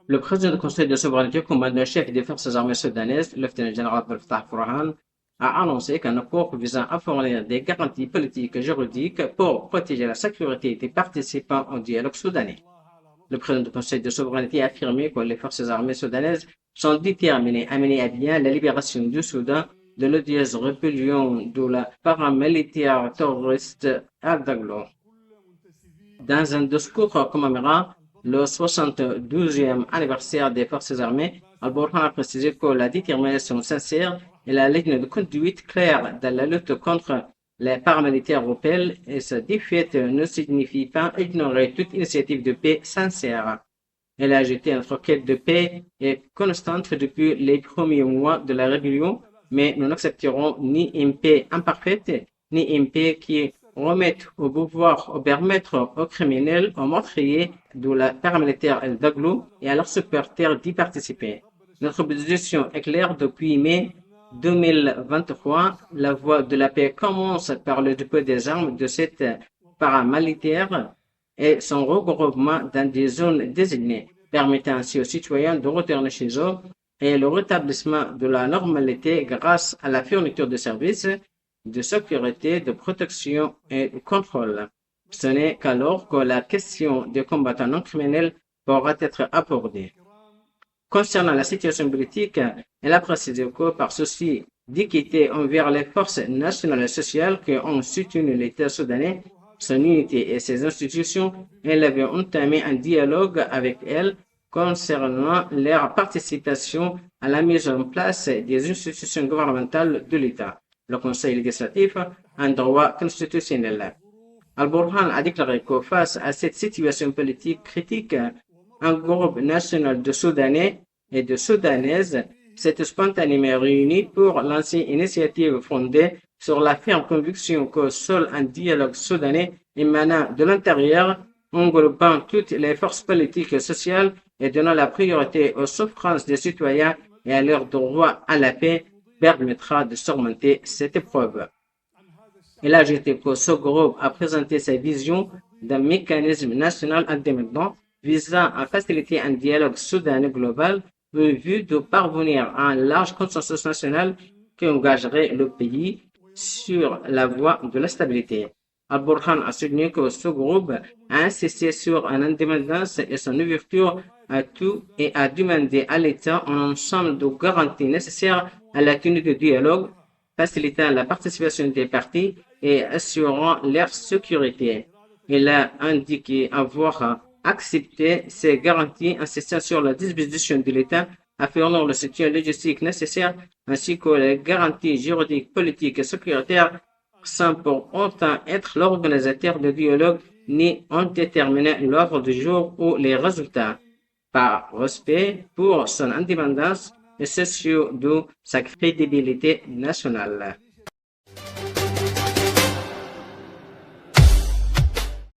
Le président du Conseil de souveraineté, commandant-chef des forces armées soudanaises, lieutenant-général Abdel Fattah Burhan, a annoncé qu'un accord visant à fournir des garanties politiques et juridiques pour protéger la sécurité des participants au dialogue soudanais. Le président du Conseil de souveraineté a affirmé que les forces armées soudanaises sont déterminées à mener à bien la libération du Soudan de l'odieuse rébellion de la paramilitaire terroriste Al-Daglo. Dans un discours commémorant le 72e anniversaire des forces armées, Al-Burhan a précisé que la détermination sincère et la ligne de conduite claire dans la lutte contre les paramilitaires rebelles et sa défaite ne signifie pas ignorer toute initiative de paix sincère. Elle a ajouté notre quête de paix est constante depuis les premiers mois de la rébellion, mais nous n'accepterons ni une paix imparfaite, ni une paix qui remette au pouvoir ou permettre aux criminels, aux meurtriers de la paramilitaire El Daglo et à leurs supporters d'y participer. Notre position est claire depuis mai 2023. La voie de la paix commence par le dépôt des armes de cette paramilitaire et son regroupement dans des zones désignées, permettant ainsi aux citoyens de retourner chez eux et le rétablissement de la normalité grâce à la fourniture de services de sécurité, de protection et de contrôle. Ce n'est qu'alors que la question des combattants non criminels pourra être abordée. Concernant la situation politique, elle a précisé que par souci d'équité envers les forces nationales et sociales qui ont soutenu l'État soudanais, son unité et ses institutions, elle avait entamé un dialogue avec elles concernant leur participation à la mise en place des institutions gouvernementales de l'État, le Conseil législatif, un droit constitutionnel. Al-Burhan a déclaré que face à cette situation politique critique, un groupe national de Soudanais et de Soudanaises s'est spontanément réuni pour lancer une initiative fondée sur la ferme conviction que seul un dialogue soudanais émanant de l'intérieur, englobant toutes les forces politiques et sociales et donnant la priorité aux souffrances des citoyens et à leur droit à la paix, permettra de surmonter cette épreuve. Il a ajouté que ce groupe a présenté sa vision d'un mécanisme national indépendant visant à faciliter un dialogue soudanais global en vue de parvenir à un large consensus national qui engagerait le pays sur la voie de la stabilité. Al-Burhan a souligné que ce groupe a insisté sur l'indépendance et son ouverture à tout et a demandé à l'État un ensemble de garanties nécessaires à la tenue du dialogue, facilitant la participation des partis et assurant leur sécurité. Il a indiqué avoir accepté ces garanties, insistant sur la disposition de l'État à fournir le soutien logistique nécessaire ainsi que les garanties juridiques, politiques et sécuritaires sans pour autant être l'organisateur du dialogue ni en déterminer l'ordre du jour ou les résultats, par respect pour son indépendance et soucieux de sa crédibilité nationale.